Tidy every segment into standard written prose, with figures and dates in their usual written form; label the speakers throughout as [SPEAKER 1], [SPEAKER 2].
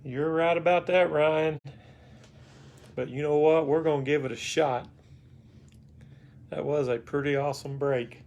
[SPEAKER 1] You're right about that, Ryan. But you know what? We're going to give it a shot. That was a pretty awesome break.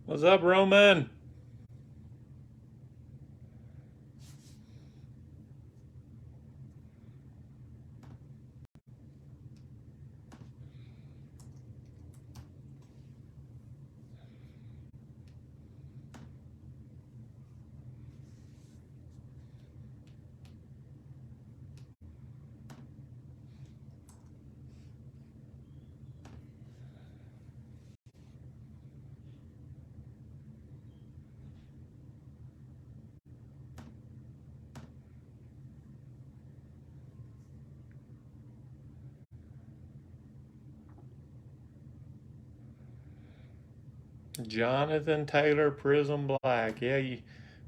[SPEAKER 1] What's up, Roman? Jonathan Taylor, Prism Black. Yeah, you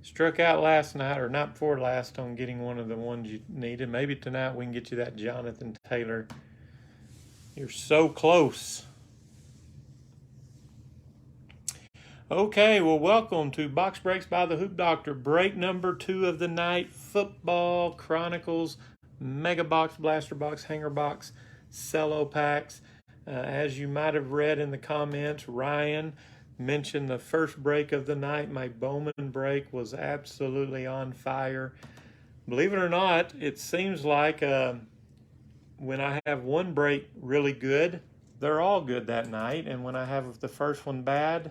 [SPEAKER 1] struck out last night, or not before last, on getting one of the ones you needed. Maybe tonight we can get you that Jonathan Taylor. You're so close. Okay, well, welcome to Box Breaks by the Hoop Doctor. Break number 2 of the night. Football Chronicles, Mega Box, Blaster Box, Hanger Box, Cello Packs. As you might have read in the comments, Ryan mentioned the first break of the night. My Bowman break was absolutely on fire. Believe it or not, it seems like when I have one break really good, they're all good that night. And when I have the first one bad,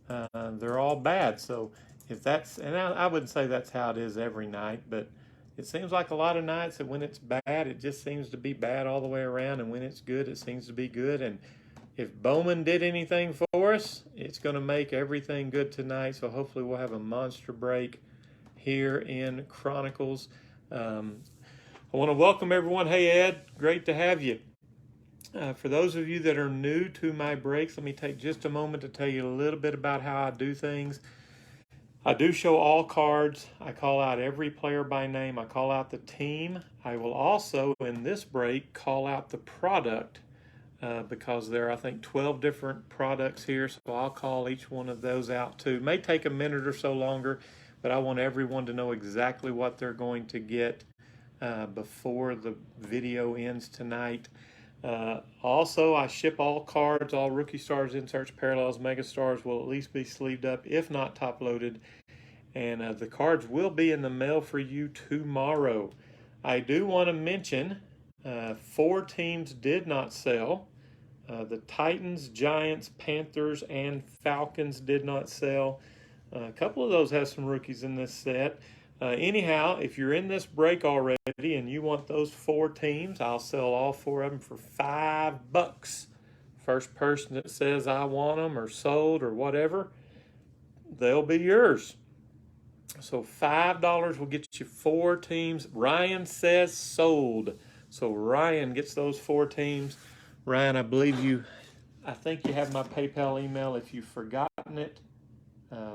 [SPEAKER 1] they're all bad. So if that's, and I wouldn't say that's how it is every night, but it seems like a lot of nights that when it's bad, it just seems to be bad all the way around. And when it's good, it seems to be good. And if Bowman did anything for us, it's going to make everything good tonight. So hopefully we'll have a monster break here in Chronicles. I want to welcome everyone. Hey, Ed, great to have you. For those of you that are new to my breaks, let me take just a moment to tell you a little bit about how I do things. I do show all cards. I call out every player by name. I call out the team. I will also, in this break, call out the product because there are, I think, 12 different products here. So I'll call each one of those out too. It may take a minute or so longer, but I want everyone to know exactly what they're going to get before the video ends tonight. Also, I ship all cards, all rookie stars, inserts, parallels, mega stars will at least be sleeved up, if not top loaded. And the cards will be in the mail for you tomorrow. I do want to mention 4 teams did not sell. The Titans, Giants, Panthers, and Falcons did not sell. A couple of those have some rookies in this set. Anyhow, if you're in this break already and you want those 4 teams, I'll sell all 4 of them for $5. First person that says I want them or sold or whatever, they'll be yours. So $5 will get you 4 teams. Ryan says sold. So Ryan gets those 4 teams. Ryan, I think you have my PayPal email. If you've forgotten it,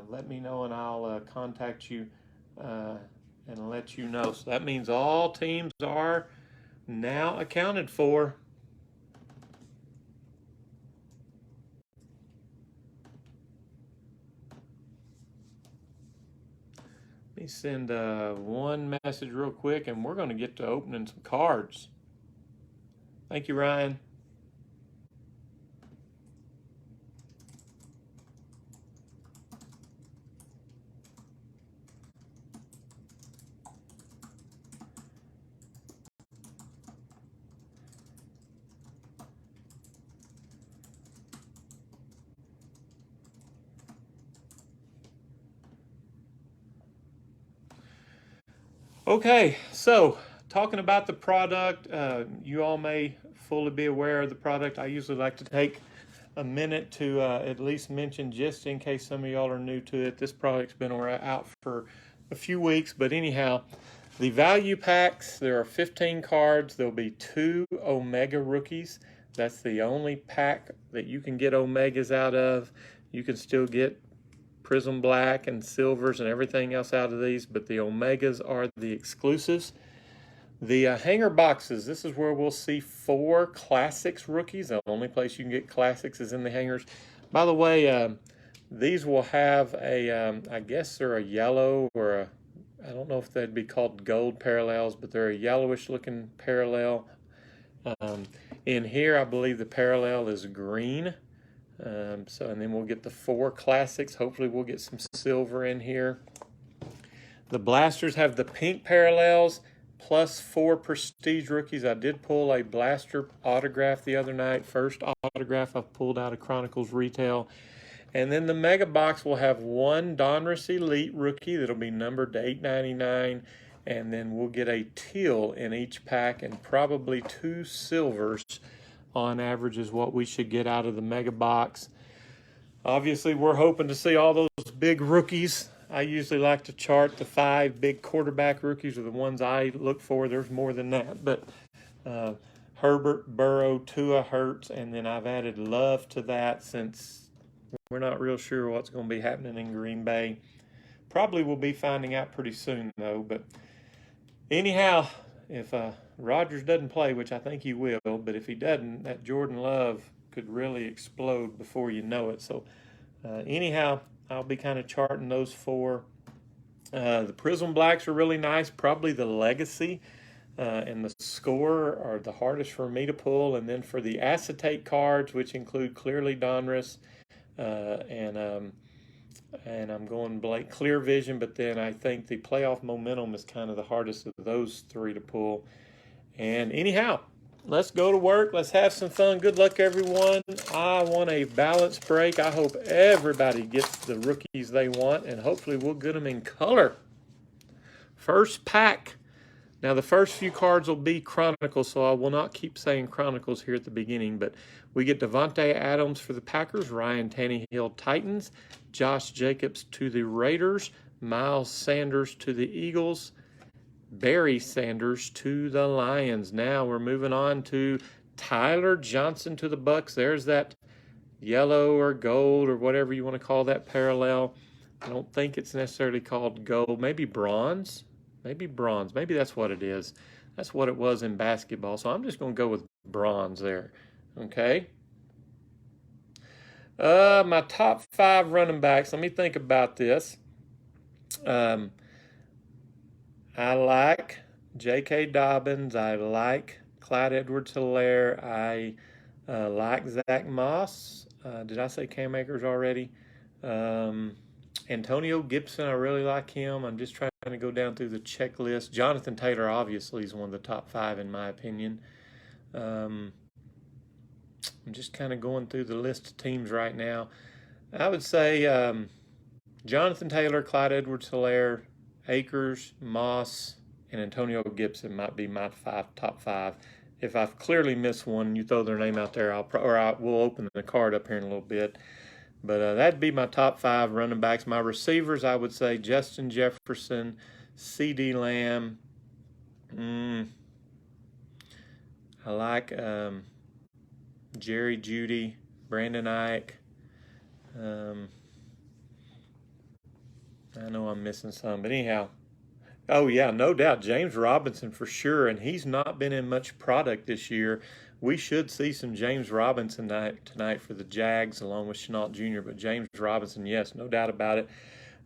[SPEAKER 1] let me know and I'll contact you and let you know. So that means all teams are now accounted for. Let me send one message real quick and we're going to get to opening some cards. Thank you, Ryan. Okay, so talking about the product, you all may fully be aware of the product. I usually like to take a minute to at least mention, just in case some of y'all are new to it. This product's been out for a few weeks, but anyhow, the value packs, there are 15 cards. There'll be 2 Omega rookies. That's the only pack that you can get Omegas out of. You can still get Prism Black and Silvers and everything else out of these, but the Omegas are the exclusives. The hanger boxes, this is where we'll see 4 Classics rookies. The only place you can get Classics is in the hangers. By the way, these will have I guess they're a yellow or I don't know if they'd be called gold parallels, but they're a yellowish looking parallel. In here, I believe the parallel is green. And then we'll get the 4 Classics. Hopefully we'll get some silver in here. The blasters have the pink parallels plus 4 Prestige rookies. I did pull a blaster autograph the other night. First autograph I've pulled out of Chronicles Retail. And then the Mega Box will have 1 Donruss Elite rookie that'll be numbered to $8.99. And then we'll get a teal in each pack and probably 2 silvers on average is what we should get out of the Mega Box. Obviously, we're hoping to see all those big rookies. I usually like to chart the 5 big quarterback rookies are the ones I look for. There's more than that, but Herbert, Burrow, Tua, Hurts, and then I've added Love to that since we're not real sure what's going to be happening in Green Bay. Probably we'll be finding out pretty soon, though. But anyhow, if Rodgers doesn't play, which I think he will, but if he doesn't, that Jordan Love could really explode before you know it. So anyhow, I'll be kind of charting those 4. The Prism Blacks are really nice. Probably the Legacy and the Score are the hardest for me to pull. And then for the acetate cards, which include clearly Donruss and I'm going Blake Clear Vision, but then I think the Playoff Momentum is kind of the hardest of those 3 to pull. And anyhow, let's go to work. Let's have some fun. Good luck, everyone. I want a balanced break. I hope everybody gets the rookies they want, and hopefully we'll get them in color. First pack. Now, the first few cards will be Chronicles, so I will not keep saying Chronicles here at the beginning, but we get Devontae Adams for the Packers, Ryan Tannehill Titans, Josh Jacobs to the Raiders, Miles Sanders to the Eagles, Barry Sanders to the Lions. Now we're moving on to Tyler Johnson to the Bucks. There's that yellow or gold or whatever you want to call that parallel. I don't think it's necessarily called gold. Maybe bronze. Maybe bronze. Maybe that's what it is. That's what it was in basketball. So I'm just going to go with bronze there. Okay. My top 5 running backs. Let me think about this. I like J.K. Dobbins. I like Clyde Edwards-Helaire. I like Zach Moss. Did I say Cam Akers already? Antonio Gibson, I really like him. I'm just trying to go down through the checklist. Jonathan Taylor, obviously, is one of the top 5 in my opinion. I'm just kind of going through the list of teams right now. I would say Jonathan Taylor, Clyde Edwards-Helaire, Akers, Moss, and Antonio Gibson might be my top 5. If I've clearly missed one and you throw their name out there, we'll open the card up here in a little bit. But that'd be my top 5 running backs. My receivers, I would say Justin Jefferson, C.D. Lamb. I like Jerry Jeudy, Brandon Ike. I know I'm missing some, but anyhow. Oh, yeah, no doubt. James Robinson for sure, and he's not been in much product this year. We should see some James Robinson tonight for the Jags along with Chenault Jr., but James Robinson, yes, no doubt about it.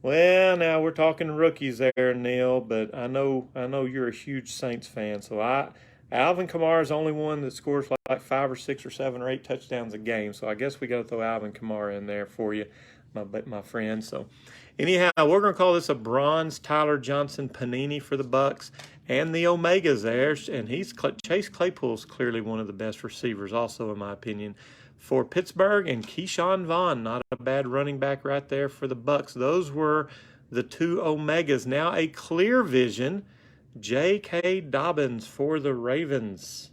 [SPEAKER 1] Well, now we're talking rookies there, Neil, but I know you're a huge Saints fan, so Alvin Kamara is the only one that scores like 5 or 6 or 7 or 8 touchdowns a game, so I guess we got to throw Alvin Kamara in there for you, my friend. So anyhow, we're going to call this a bronze Tyler Johnson Panini for the Bucks, and the Omega's there, and Chase Claypool's clearly one of the best receivers also, in my opinion, for Pittsburgh, and Keyshawn Vaughn, not a bad running back right there for the Bucks. Those were the 2 Omegas. Now a clear vision, J.K. Dobbins for the Ravens.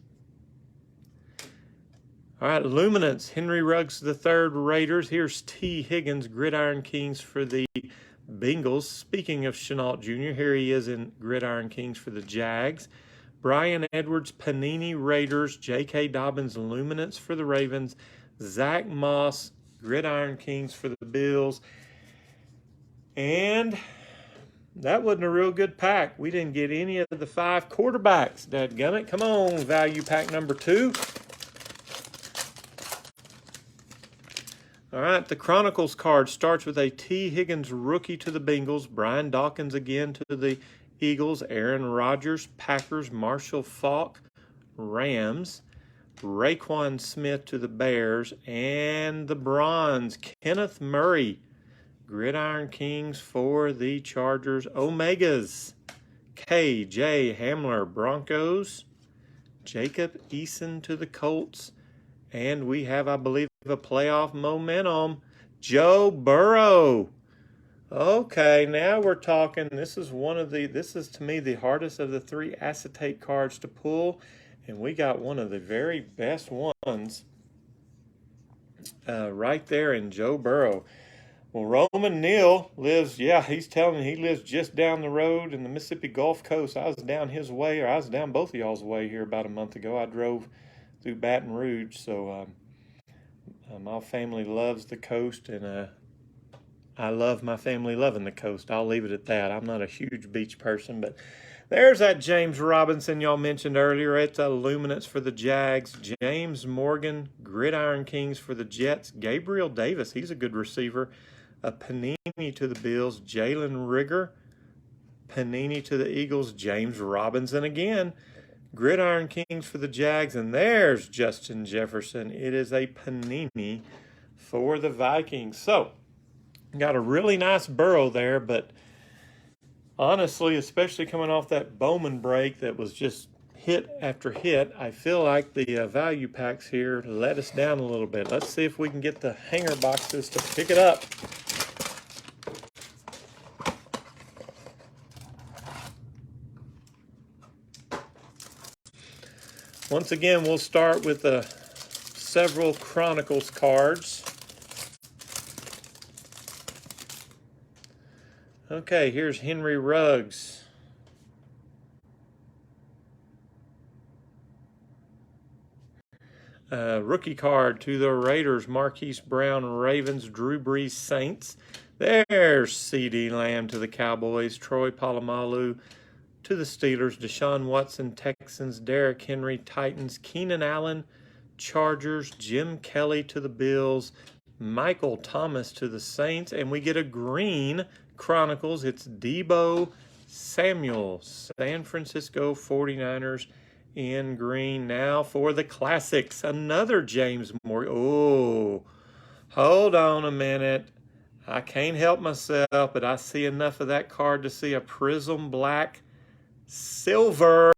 [SPEAKER 1] All right, Luminance, Henry Ruggs III, Raiders. Here's T. Higgins, Gridiron Kings for the Bengals. Speaking of Chenault Jr., here he is in Gridiron Kings for the Jags. Brian Edwards, Panini Raiders. J.K. Dobbins, Luminance for the Ravens. Zach Moss, Gridiron Kings for the Bills. And that wasn't a real good pack. We didn't get any of the 5 quarterbacks. Dadgummit. Come on, value pack number 2. All right, the Chronicles card starts with a T. Higgins rookie to the Bengals, Brian Dawkins again to the Eagles, Aaron Rodgers, Packers, Marshall Faulk, Rams, Raekwon Smith to the Bears, and the bronze, Kenneth Murray, Gridiron Kings for the Chargers, Omegas, K.J. Hamler, Broncos, Jacob Eason to the Colts, and we have, I believe, a playoff momentum, Joe Burrow. Okay, now we're talking. This is to me the hardest of the 3 acetate cards to pull, and we got one of the very best ones right there in Joe Burrow. Well, Roman Neal lives, he's telling me he lives just down the road in the Mississippi Gulf Coast. I was down his way, or I was down both of y'all's way here about a month ago. I drove through Baton Rouge, so my family loves the coast, and I love my family loving the coast. I'll leave it at that. I'm not a huge beach person, but there's that James Robinson y'all mentioned earlier. It's a Luminance for the Jags. James Morgan, Gridiron Kings for the Jets. Gabriel Davis, he's a good receiver. A Panini to the Bills. Jalen Rigger, Panini to the Eagles. James Robinson again. Gridiron Kings for the Jags, and there's Justin Jefferson. It is a Panini for the Vikings. So, got a really nice Burrow there, but honestly, especially coming off that Bowman break that was just hit after hit, I feel like the value packs here let us down a little bit. Let's see if we can get the hanger boxes to pick it up. Once again, we'll start with several Chronicles cards. Okay, here's Henry Ruggs. Rookie card to the Raiders, Marquise Brown, Ravens, Drew Brees, Saints. There's C.D. Lamb to the Cowboys, Troy Polamalu to the Steelers, Deshaun Watson, Texans, Derrick Henry, Titans, Keenan Allen, Chargers, Jim Kelly to the Bills, Michael Thomas to the Saints, and we get a green Chronicles. It's Deebo Samuel, San Francisco 49ers in green. Now for the classics, another James Morgan. Oh, hold on a minute. I can't help myself, but I see enough of that card to see a Prism Black Silver.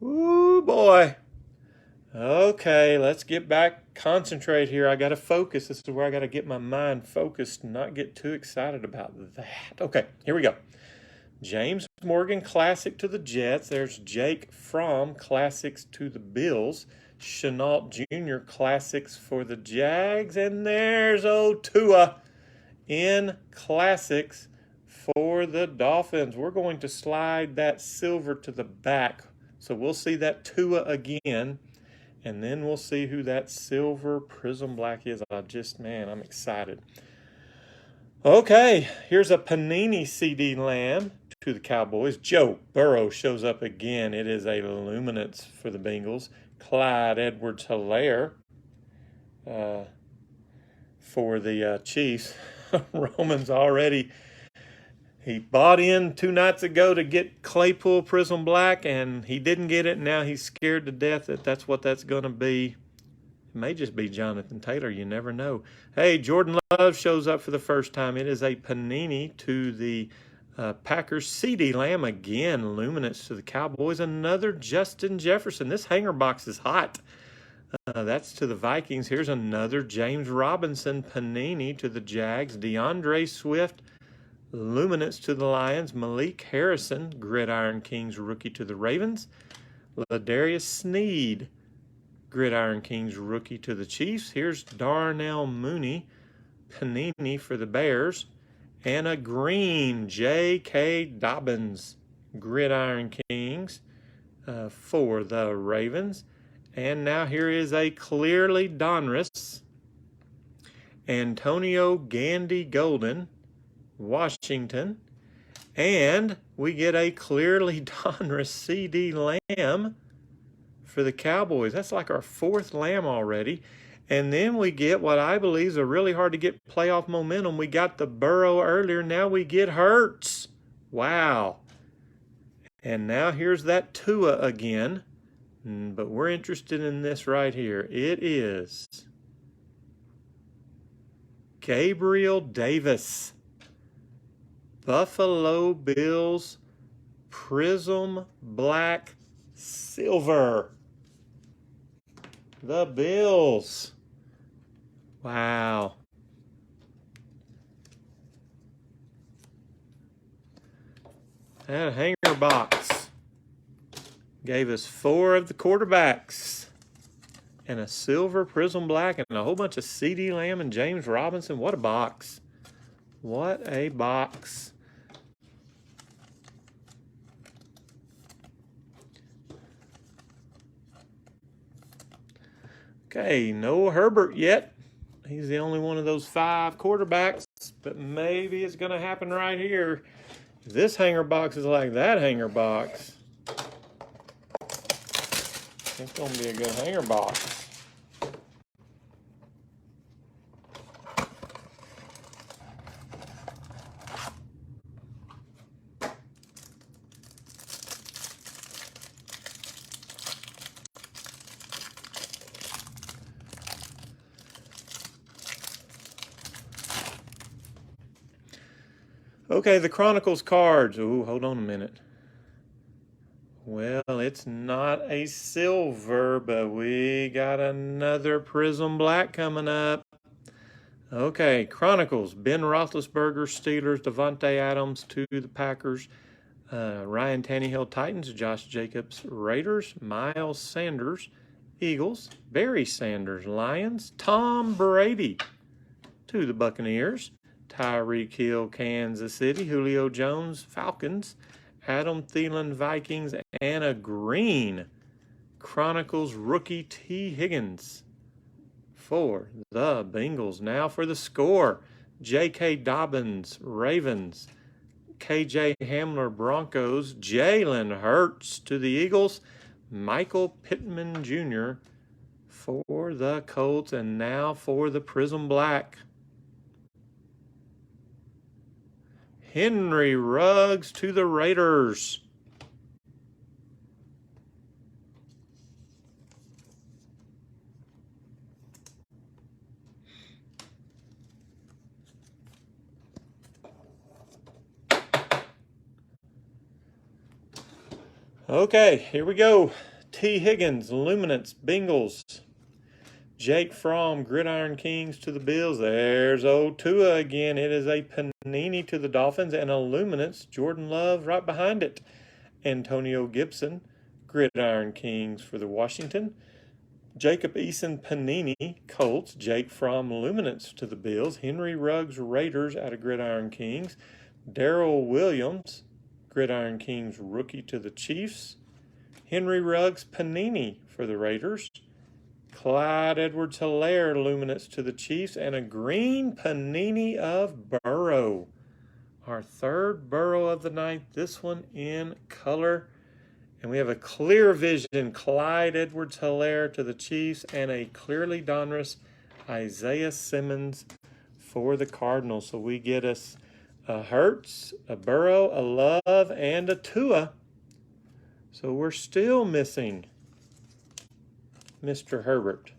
[SPEAKER 1] Ooh, boy. Okay, let's get back, concentrate here. I got to focus. This is where I got to get my mind focused and not get too excited about that. Okay, here we go. James Morgan, Classic to the Jets. There's Jake Fromm, Classics to the Bills. Chenault Jr., Classics for the Jags. And there's Tua in Classics for the Dolphins. We're going to slide that silver to the back. So we'll see that Tua again. And then we'll see who that silver Prism Black is. I'm excited. Okay, here's a Panini CD Lamb to the Cowboys. Joe Burrow shows up again. It is a Luminance for the Bengals. Clyde Edwards-Helaire for the Chiefs. Roman's already... He bought in 2 nights ago to get Claypool Prism Black, and he didn't get it. Now he's scared to death that that's what that's going to be. It may just be Jonathan Taylor. You never know. Hey, Jordan Love shows up for the first time. It is a Panini to the Packers. CD Lamb again. Luminance to the Cowboys. Another Justin Jefferson. This hanger box is hot. That's to the Vikings. Here's another James Robinson Panini to the Jags. DeAndre Swift. Luminance to the Lions, Malik Harrison, Gridiron Kings rookie to the Ravens. Ladarius Sneed, Gridiron Kings rookie to the Chiefs. Here's Darnell Mooney, Panini for the Bears. And a green, J.K. Dobbins, Gridiron Kings for the Ravens. And now here is a clearly Donruss, Antonio Gandy Golden, Washington. And we get a clearly Donruss C.D. Lamb for the Cowboys. That's like our fourth Lamb already. And then we get what I believe is a really hard to get playoff momentum. We got the Burrow earlier. Now we get Hurts. Wow. And now here's that Tua again. But we're interested in this right here. It is Gabriel Davis, Buffalo Bills Prism Black Silver. The Bills. Wow. That hanger box gave us 4 of the quarterbacks and a silver Prism Black and a whole bunch of C.D. Lamb and James Robinson. What a box. What a box. Okay, no Herbert yet. He's the only one of those 5 quarterbacks, but maybe it's going to happen right here. If this hanger box is like that hanger box, it's going to be a good hanger box. Okay, the Chronicles cards. Ooh, hold on a minute. Well, it's not a silver, but we got another Prism Black coming up. Okay, Chronicles. Ben Roethlisberger, Steelers. Devontae Adams to the Packers. Ryan Tannehill, Titans. Josh Jacobs, Raiders. Miles Sanders, Eagles. Barry Sanders, Lions. Tom Brady to the Buccaneers. Tyreek Hill, Kansas City. Julio Jones, Falcons. Adam Thielen, Vikings. And a green Chronicles rookie T. Higgins for the Bengals. Now for the score. J.K. Dobbins, Ravens. K.J. Hamler, Broncos. Jalen Hurts to the Eagles. Michael Pittman Jr. for the Colts. And now for the Prism Black. Henry Ruggs to the Raiders. Okay, here we go. T. Higgins, Luminance, Bengals. Jake Fromm, Gridiron Kings to the Bills. There's old Tua again. It is a Panini to the Dolphins and a Luminance, Jordan Love right behind it. Antonio Gibson, Gridiron Kings for the Washington. Jacob Eason, Panini, Colts. Jake Fromm, Luminance to the Bills. Henry Ruggs, Raiders out of Gridiron Kings. Darrell Williams, Gridiron Kings rookie to the Chiefs. Henry Ruggs, Panini for the Raiders. Clyde Edwards-Helaire, Luminance to the Chiefs, and a green Panini of Burrow. Our third Burrow of the night, this one in color. And we have a clear vision, Clyde Edwards-Helaire to the Chiefs, and a clearly Donruss Isaiah Simmons for the Cardinals. So we get us a Hurts, a Burrow, a Love, and a Tua. So we're still missing Mr. Herbert.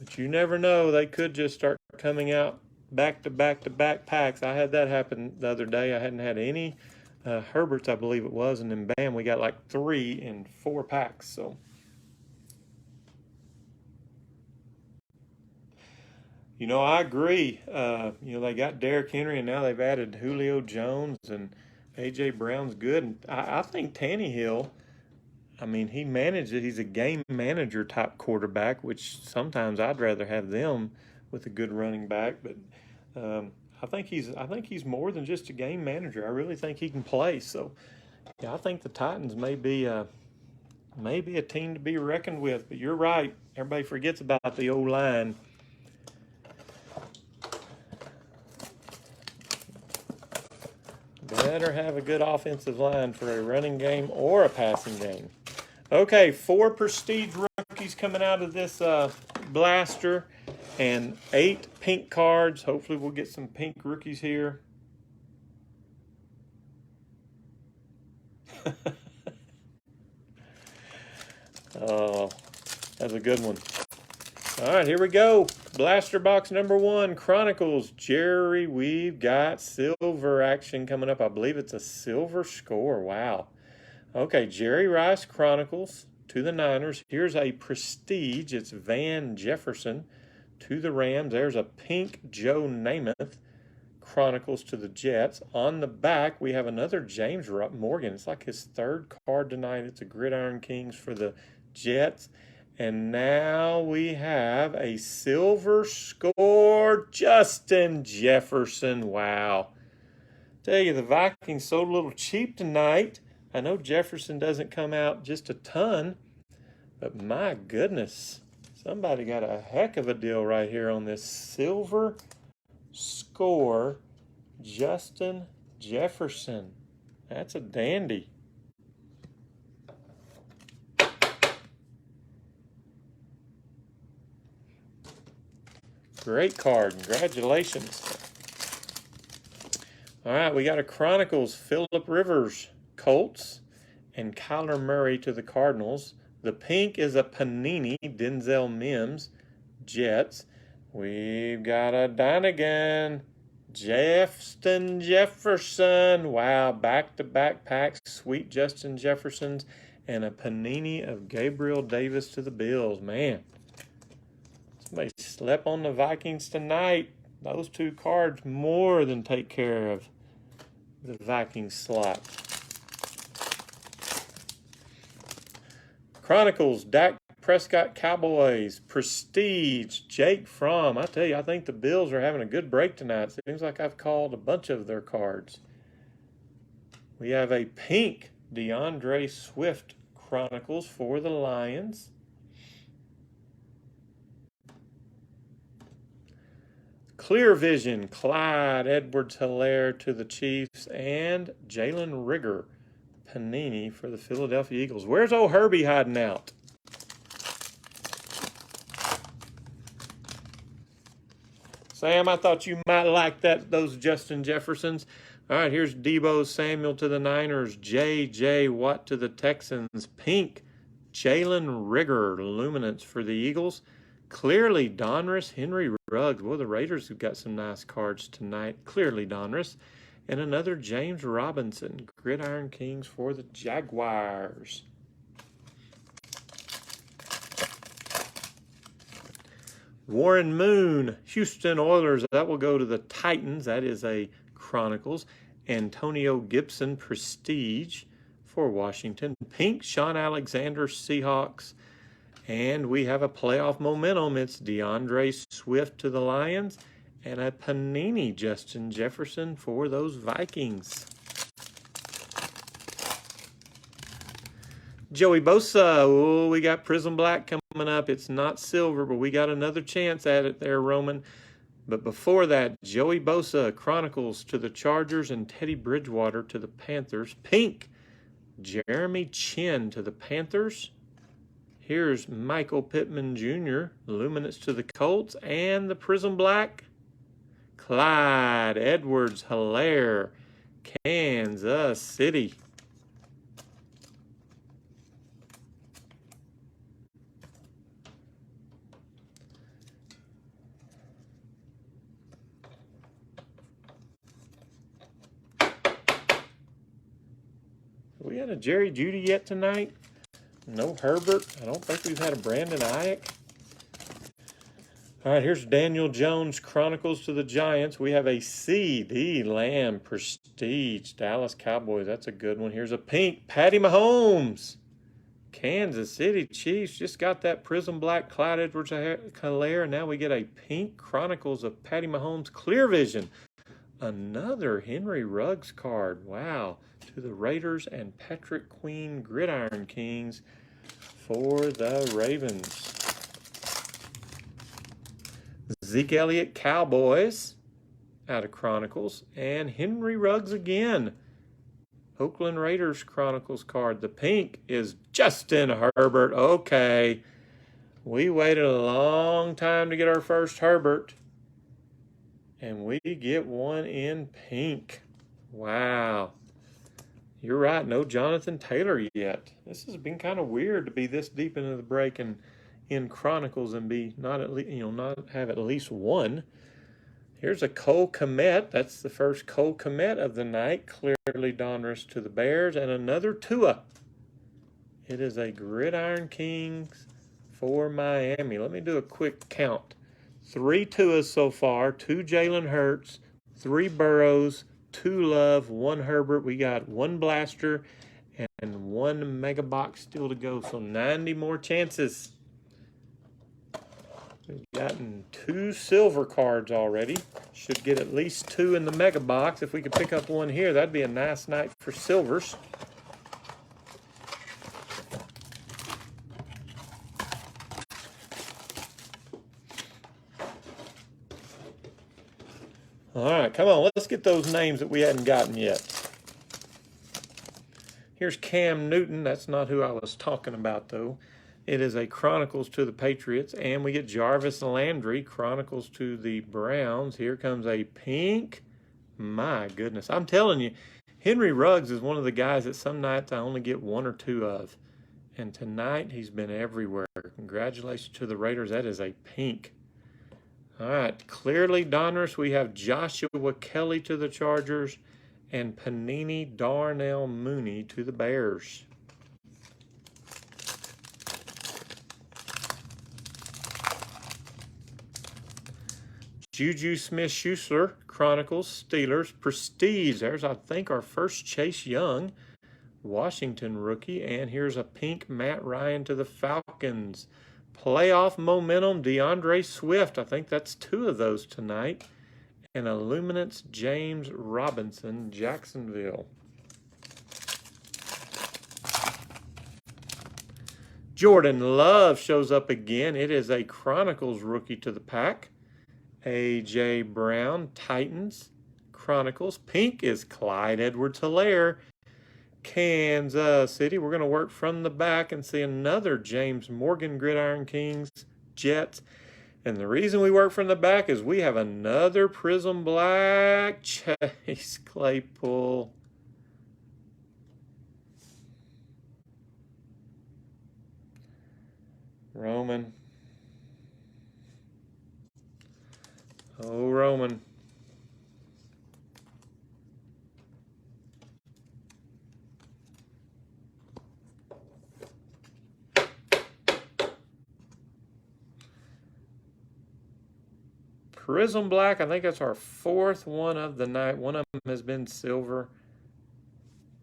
[SPEAKER 1] But you never know. They could just start coming out back to back to back packs. I had that happen the other day. I hadn't had any Herberts, I believe it was, and then bam, we got like 3 in 4 packs. So You know, I agree. You know, they got Derrick Henry, and now they've added Julio Jones, and A.J. Brown's good. And I think Tannehill, I mean, he manages, he's a game manager type quarterback, which sometimes I'd rather have them with a good running back. But I think he's more than just a game manager. I really think he can play. So, yeah, I think the Titans may be a team to be reckoned with. But you're right. Everybody forgets about the O line. Better have a good offensive line for a running game or a passing game. Okay, 4 prestige rookies coming out of this blaster and 8 pink cards. Hopefully we'll get some pink rookies here. Oh, that's a good one. All right, here we go. Blaster box number 1, Chronicles. Jerry, we've got silver action coming up. I believe it's a silver score. Wow. Okay, Jerry Rice Chronicles to the Niners. Here's a prestige. It's Van Jefferson to the Rams. There's a pink Joe Namath Chronicles to the Jets. On the back, we have another James Morgan. It's like his 3rd card tonight. It's a Gridiron Kings for the Jets. And now we have a silver score, Justin Jefferson. Wow. Tell you, the Vikings sold a little cheap tonight. I know Jefferson doesn't come out just a ton, but my goodness, somebody got a heck of a deal right here on this silver score, Justin Jefferson. That's a dandy. Great card. Congratulations. All right, we got a Chronicles, Phillip Rivers, Colts, and Kyler Murray to the Cardinals. The pink is a Panini, Denzel Mims, Jets. We've got a Donegan, Justin Jefferson. Wow, back-to-back packs, sweet Justin Jeffersons, and a Panini of Gabriel Davis to the Bills. Man, somebody slept on the Vikings tonight. Those 2 cards more than take care of the Vikings slot. Chronicles, Dak Prescott Cowboys, Prestige, Jake Fromm. I tell you, I think the Bills are having a good break tonight. Seems like I've called a bunch of their cards. We have a pink DeAndre Swift Chronicles for the Lions. Clear Vision, Clyde Edwards-Helaire to the Chiefs, and Jalen Rigger, Panini for the Philadelphia Eagles. Where's old Herbie hiding out? Sam, I thought you might like those Justin Jeffersons. All right, here's Deebo Samuel to the Niners, J.J. Watt to the Texans, pink Jalen Rigger, Luminance for the Eagles. Clearly Donruss, Henry Ruggs. Well, the Raiders have got some nice cards tonight. Clearly Donruss. And another James Robinson, Gridiron Kings for the Jaguars. Warren Moon, Houston Oilers. That will go to the Titans. That is a Chronicles. Antonio Gibson, Prestige for Washington. Pink, Sean Alexander, Seahawks. And we have a playoff momentum. It's DeAndre Swift to the Lions and a Panini Justin Jefferson for those Vikings. Joey Bosa. Oh, we got Prism Black coming up. It's not silver, but we got another chance at it there, Roman. But before that, Joey Bosa, Chronicles to the Chargers and Teddy Bridgewater to the Panthers. Pink, Jeremy Chin to the Panthers. Here's Michael Pittman Jr., Luminance to the Colts, and the Prism Black, Clyde Edwards-Helaire, Kansas City. Have we had a Jerry Jeudy yet tonight? No Herbert. I don't think we've had a Brandon Ayuk. All right, here's Daniel Jones, Chronicles to the Giants. We have a C.D. Lamb, Prestige, Dallas Cowboys. That's a good one. Here's a pink, Patty Mahomes. Kansas City Chiefs just got that Prism Black Clyde Edwards-Helaire. Now we get a pink Chronicles of Patty Mahomes Clear Vision. Another Henry Ruggs card. Wow. To the Raiders and Patrick Queen Gridiron Kings for the Ravens. Zeke Elliott Cowboys out of Chronicles. And Henry Ruggs again. Oakland Raiders Chronicles card. The pink is Justin Herbert. Okay. We waited a long time to get our first Herbert. And we get one in pink. Wow. You're right. No Jonathan Taylor yet. This has been kind of weird to be this deep into the break and in Chronicles and be not have at least one. Here's a Cole Kmet. That's the first Cole Kmet of the night. Clearly Donruss to the Bears. And another Tua. It is a Gridiron Kings for Miami. Let me do a quick count. 3 Tuas so far. 2 Jalen Hurts. 3 Burrows. 2 Love. 1 Herbert. We got 1 Blaster. And 1 Mega Box still to go. So 90 more chances. We've gotten 2 silver cards already. Should get at least 2 in the Mega Box. If we could pick up 1 here, that'd be a nice night for silvers. All right, come on. Let's get those names that we hadn't gotten yet. Here's Cam Newton. That's not who I was talking about, though. It is a Chronicles to the Patriots, and we get Jarvis Landry, Chronicles to the Browns. Here comes a pink. My goodness. I'm telling you, Henry Ruggs is one of the guys that some nights I only get 1 or 2 of. And tonight, he's been everywhere. Congratulations to the Raiders. That is a pink. All right, clearly Donruss, we have Joshua Kelly to the Chargers and Panini Darnell Mooney to the Bears. Juju Smith-Schuster, Chronicles, Steelers, Prestige. There's, I think, our first Chase Young, Washington rookie. And here's a pink Matt Ryan to the Falcons. Playoff momentum, DeAndre Swift. I think that's 2 of those tonight. And a Luminance James Robinson, Jacksonville. Jordan Love shows up again. It is a Chronicles rookie to the pack. A.J. Brown, Titans, Chronicles. Pink is Clyde Edwards-Helaire, Kansas City. We're going to work from the back and see another James Morgan Gridiron Kings, Jets. And the reason we work from the back is we have another Prism Black, Chase Claypool. Roman. Oh, Roman. Prism Black, I think that's our 4th one of the night. One of them has been silver.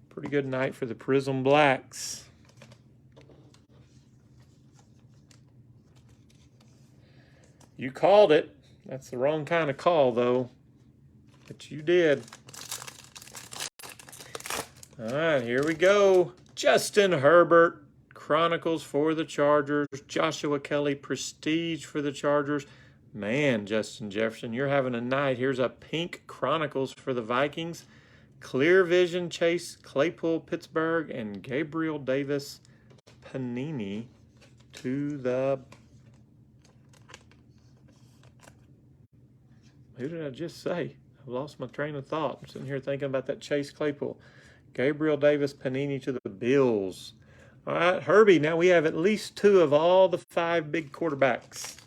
[SPEAKER 1] Pretty good night for the Prism Blacks. You called it. That's the wrong kind of call, though. But you did. All right, here we go. Justin Herbert, Chronicles for the Chargers. Joshua Kelly, Prestige for the Chargers. Man, Justin Jefferson, you're having a night. Here's a pink Chronicles for the Vikings. Clear Vision, Chase Claypool, Pittsburgh, and Gabriel Davis, Panini to the... Who did I just say? I've lost my train of thought. I'm sitting here thinking about that Chase Claypool. Gabriel Davis, Panini to the Bills. All right, Herbie, now we have at least 2 of all the 5 big quarterbacks.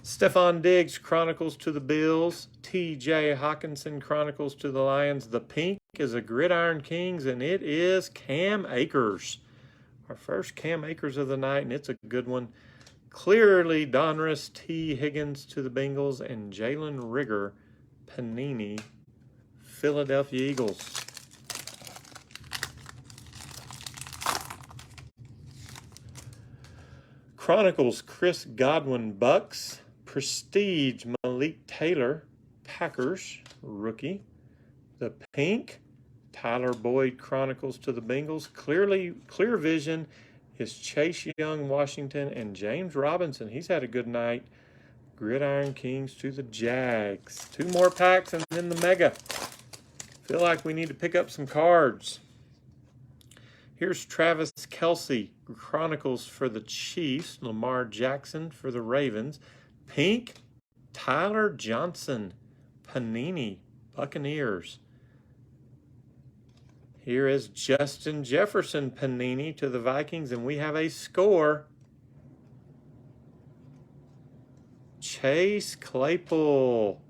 [SPEAKER 1] Stephon Diggs, Chronicles to the Bills. T.J. Hawkinson, Chronicles to the Lions. The pink is a Gridiron Kings, and it is Cam Akers. Our first Cam Akers of the night, and it's a good one. Clearly Donruss, T. Higgins to the Bengals, and Jalen Rigger, Panini, Philadelphia Eagles. Chronicles, Chris Godwin, Bucks. Prestige, Malik Taylor, Packers, rookie. The pink, Tyler Boyd, Chronicles to the Bengals. Clear Vision is Chase Young, Washington, and James Robinson. He's had a good night. Gridiron Kings to the Jags. 2 more packs and then the Mega. Feel like we need to pick up some cards. Here's Travis Kelce, Chronicles for the Chiefs. Lamar Jackson for the Ravens. Pink, Tyler Johnson, Panini, Buccaneers. Here is Justin Jefferson, Panini to the Vikings, and we have a score. Chase Claypool,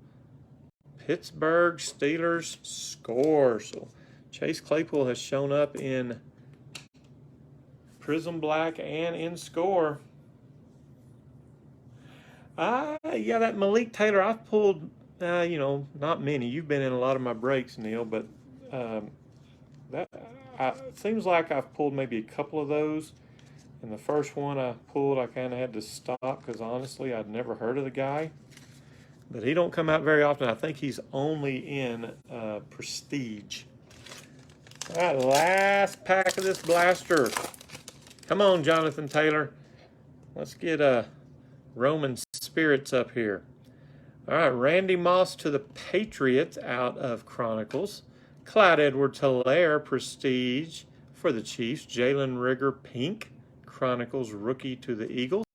[SPEAKER 1] Pittsburgh Steelers score. So Chase Claypool has shown up in Prism Black and in score. Yeah, that Malik Taylor, I've pulled, not many. You've been in a lot of my breaks, Neil, but it seems like I've pulled maybe a couple of those. And the first one I pulled, I kind of had to stop because honestly, I'd never heard of the guy. But he don't come out very often. I think he's only in Prestige. All right, last pack of this blaster. Come on, Jonathan Taylor. Let's get Roman spirits up here. All right, Randy Moss to the Patriots out of Chronicles. Clyde Edwards-Helaire, Prestige for the Chiefs. Jalen Rigger, pink, Chronicles rookie to the Eagles.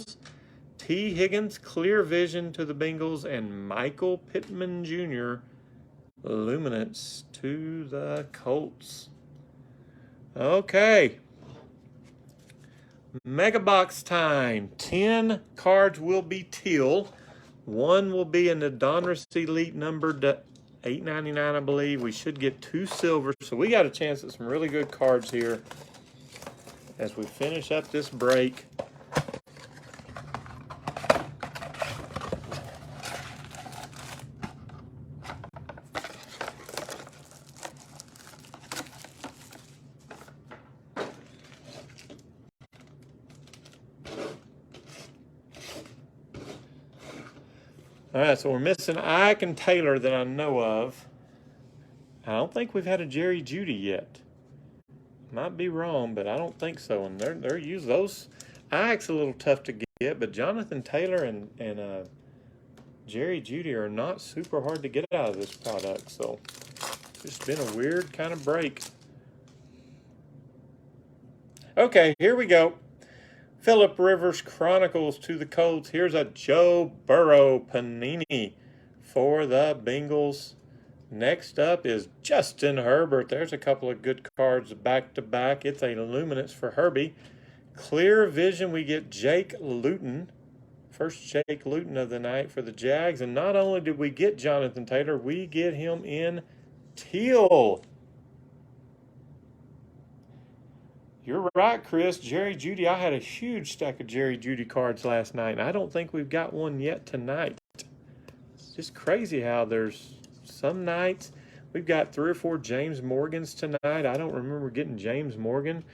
[SPEAKER 1] T. Higgins, Clear Vision to the Bengals. And Michael Pittman Jr., Luminance to the Colts. Okay. Mega box time. 10 cards will be teal. 1 will be in the Donruss Elite numbered to $8.99, I believe. We should get 2 silver. So we got a chance at some really good cards here as we finish up this break. All right, so we're missing Ike and Taylor that I know of. I don't think we've had a Jerry Jeudy yet. Might be wrong, but I don't think so. And they're used those. Ike's a little tough to get, but Jonathan Taylor and Jerry Jeudy are not super hard to get out of this product. So it's been a weird kind of break. Okay, here we go. Phillip Rivers Chronicles to the Colts. Here's a Joe Burrow Panini for the Bengals. Next up is Justin Herbert. There's a couple of good cards back to back. It's a Luminance for Herbie. Clear Vision, we get Jake Luton. First Jake Luton of the night for the Jags. And not only did we get Jonathan Taylor, we get him in teal. You're right, Chris. Jerry Jeudy. I had a huge stack of Jerry Jeudy cards last night, and I don't think we've got one yet tonight. It's just crazy how there's some nights. We've got 3 or 4 James Morgans tonight. I don't remember getting James Morgan.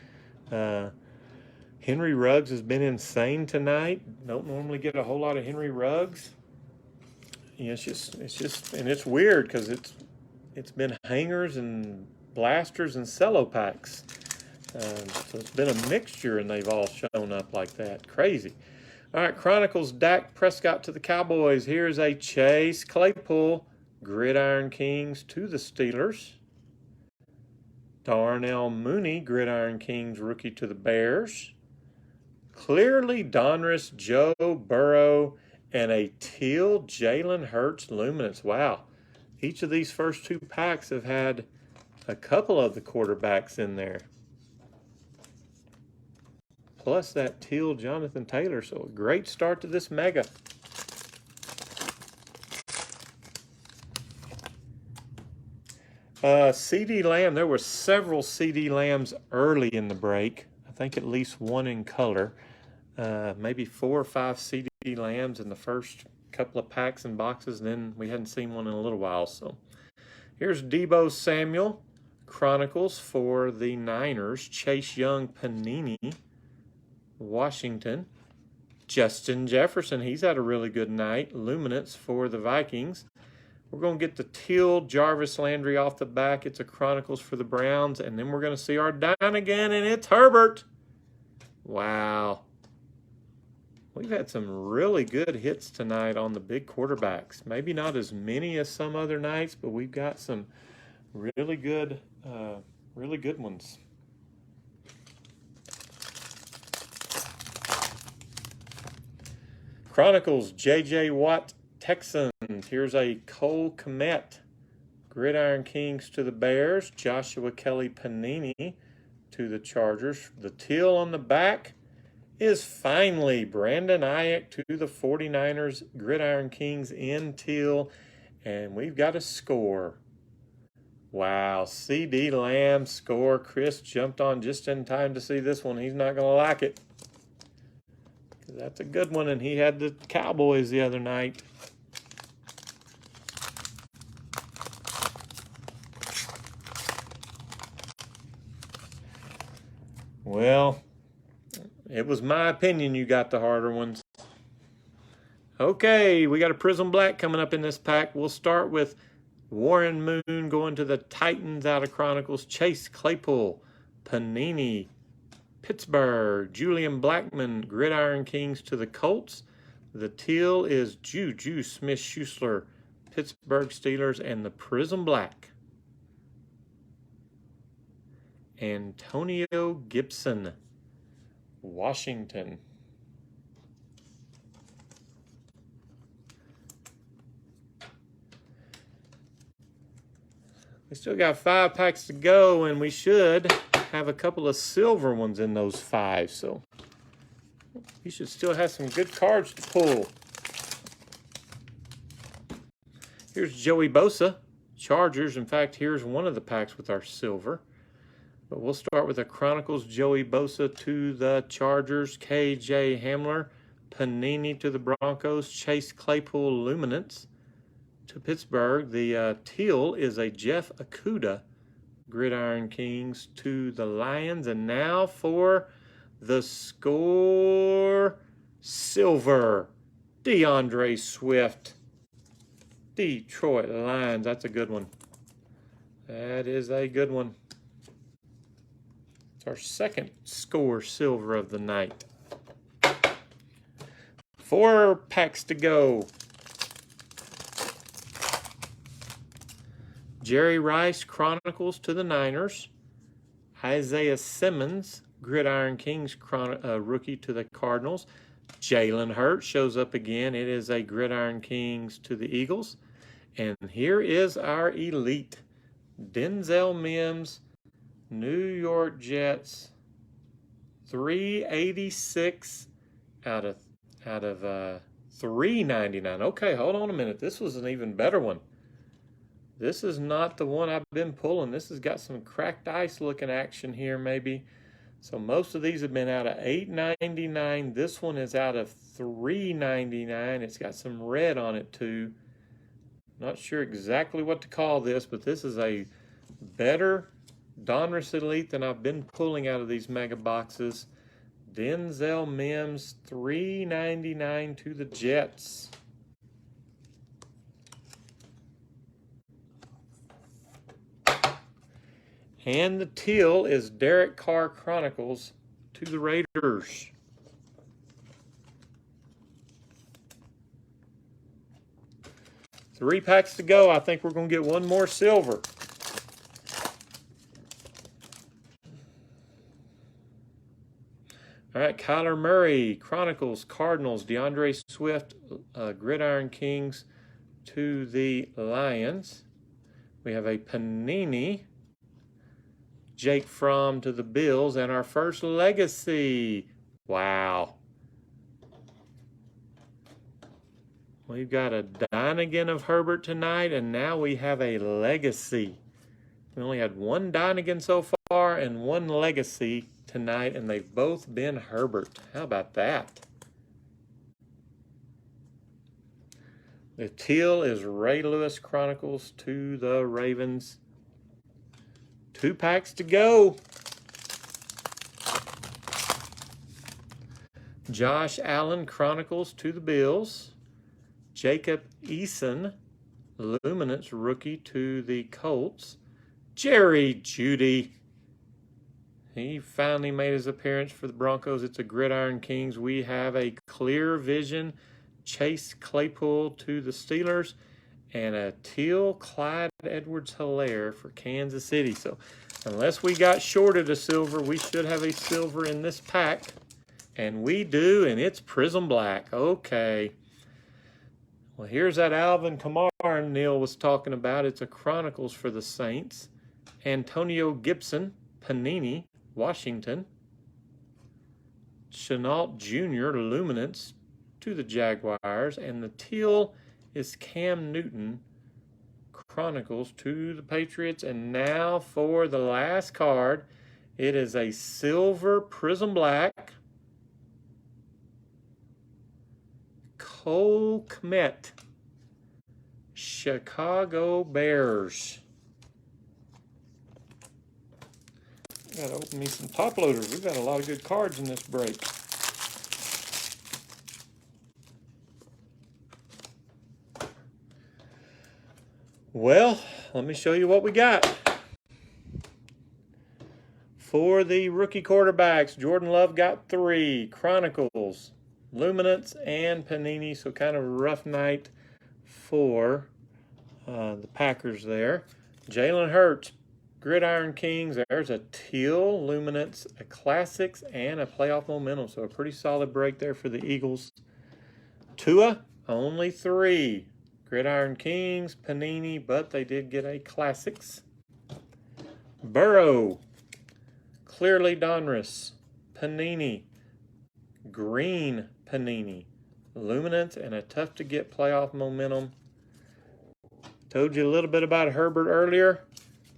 [SPEAKER 1] Henry Ruggs has been insane tonight. Don't normally get a whole lot of Henry Ruggs. Yeah, it's just, and it's weird because it's been hangers and blasters and cello packs. So it's been a mixture, and they've all shown up like that. Crazy. All right, Chronicles, Dak Prescott to the Cowboys. Here's a Chase Claypool, Gridiron Kings to the Steelers. Darnell Mooney, Gridiron Kings rookie to the Bears. Clearly Donruss, Joe Burrow, and a teal Jalen Hurts Luminance. Wow. Each of these first 2 packs have had a couple of the quarterbacks in there. Plus that teal Jonathan Taylor. So a great start to this mega. CD Lamb. There were several CD Lambs early in the break. I think at least one in color. Maybe 4 or 5 CD Lambs in the first couple of packs and boxes, and then we hadn't seen one in a little while. So here's Deebo Samuel, Chronicles for the Niners. Chase Young Panini, Washington. Justin Jefferson, he's had a really good night. Luminance for the Vikings. We're going to get the teal Jarvis Landry off the back. It's a Chronicles for the Browns. And then we're going to see our down again, and it's Herbert. Wow. We've had some really good hits tonight on the big quarterbacks. Maybe not as many as some other nights, but we've got some really good ones. Chronicles, J.J. Watt, Texans. Here's a Cole Kmet, Gridiron Kings to the Bears. Joshua Kelly Panini to the Chargers. The teal on the back is finally Brandon Ayuk to the 49ers. Gridiron Kings in teal. And we've got a score. Wow, CD Lamb score. Chris jumped on just in time to see this one. He's not going to like it. That's a good one, and he had the Cowboys the other night. Well, it was my opinion you got the harder ones. Okay, we got a Prism Black coming up in this pack. We'll start with Warren Moon going to the Titans out of Chronicles. Chase Claypool, Panini, Pittsburgh. Julian Blackman, Gridiron Kings to the Colts. The teal is Juju Smith-Schuster, Pittsburgh Steelers, and the Prism Black. Antonio Gibson, Washington. We still got 5 packs to go, and we should have a couple of silver ones in those 5. So you should still have some good cards to pull. Here's Joey Bosa, Chargers. In fact, here's one of the packs with our silver. But we'll start with a Chronicles Joey Bosa to the Chargers. KJ Hamler, Panini to the Broncos. Chase Claypool Luminance to Pittsburgh. The teal is a Jeff Okudah, Gridiron Kings to the Lions. And now for the score silver, DeAndre Swift, Detroit Lions. That's a good one. That is a good one. It's our second score silver of the night. 4 packs to go. Jerry Rice, Chronicles to the Niners. Isaiah Simmons, Gridiron Kings rookie to the Cardinals. Jalen Hurts shows up again. It is a Gridiron Kings to the Eagles. And here is our elite. Denzel Mims, New York Jets. 386 out of 399. Okay, hold on a minute. This was an even better one. This is not the one I've been pulling. This has got some cracked ice looking action here maybe. So most of these have been out of $8.99. This one is out of $3.99. It's got some red on it too. Not sure exactly what to call this, but this is a better Donruss Elite than I've been pulling out of these mega boxes. Denzel Mims, $3.99 to the Jets. And the teal is Derek Carr Chronicles to the Raiders. Three packs to go. I think we're going to get one more silver. All right, Kyler Murray, Chronicles, Cardinals, DeAndre Swift, Gridiron Kings to the Lions. We have a Panini, Jake Fromm to the Bills, and our first legacy. Wow. We've got a Dine-Again of Herbert tonight, and now we have a legacy. We only had one Dine-Again so far and one legacy tonight, and they've both been Herbert. How about that? The teal is Ray Lewis Chronicles to the Ravens. 2 packs to go. Josh Allen Chronicles to the Bills. Jacob Eason Luminance rookie to the Colts. Jerry Jeudy. He finally made his appearance for the Broncos. It's a Gridiron Kings. We have a clear vision Chase Claypool to the Steelers and a teal Clyde Edwards-Helaire for Kansas City. So unless we got shorted a silver, we should have a silver in this pack. And we do, and it's Prism Black. Okay. Well, here's that Alvin Kamara Neil was talking about. It's a Chronicles for the Saints. Antonio Gibson, Panini, Washington. Chenault Jr., Luminance to the Jaguars. And the teal is Cam Newton, Chronicles to the Patriots. And now for the last card, it is a silver Prism Black. Cole Kmet, Chicago Bears. Gotta open me some top loaders. We've got a lot of good cards in this break. Well, let me show you what we got. For the rookie quarterbacks, Jordan Love got 3 Chronicles, Luminance, and Panini. So kind of a rough night for the Packers there. Jalen Hurts, Gridiron Kings. There's a teal Luminance, a Classics, and a playoff momentum. So a pretty solid break there for the Eagles. Tua, only 3. Gridiron Kings, Panini, but they did get a Classics. Burrow, clearly Donruss, Panini, green Panini, Luminance, and a tough-to-get playoff momentum. Told you a little bit about Herbert earlier.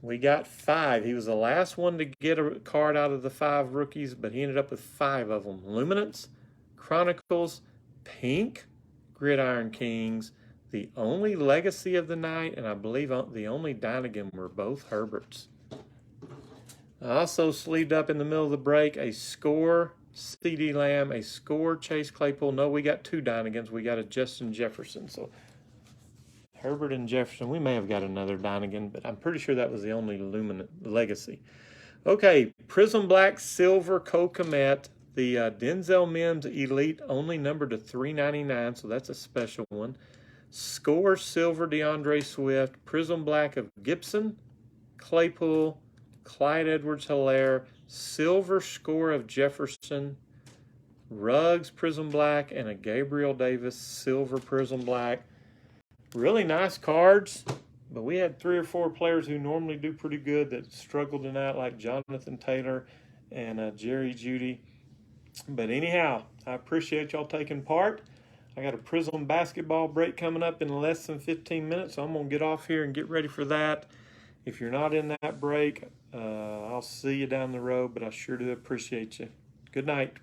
[SPEAKER 1] We got 5. He was the last one to get a card out of the 5 rookies, but he ended up with 5 of them. Luminance, Chronicles, Pink, Gridiron Kings, the only legacy of the night, and I believe the only Dynagin were both Herberts. I also sleeved up in the middle of the break a score CD Lamb, a score Chase Claypool. No, we got 2 Dynagins. We got a Justin Jefferson. So Herbert and Jefferson. We may have got another Dynagin, but I'm pretty sure that was the only Luminant legacy. Okay, Prism Black Silver Cole Kmet. The Denzel Mims Elite only numbered to 399, so that's a special one. Score Silver DeAndre Swift. Prism Black of Gibson, Claypool, Clyde Edwards-Helaire, silver score of Jefferson, Ruggs Prism Black, and a Gabriel Davis silver Prism Black. Really nice cards, but we had 3 or 4 players who normally do pretty good that struggled tonight, like Jonathan Taylor and Jerry Jeudy. But anyhow, I appreciate y'all taking part. I got a Prism basketball break coming up in less than 15 minutes, so I'm going to get off here and get ready for that. If you're not in that break, I'll see you down the road, but I sure do appreciate you. Good night.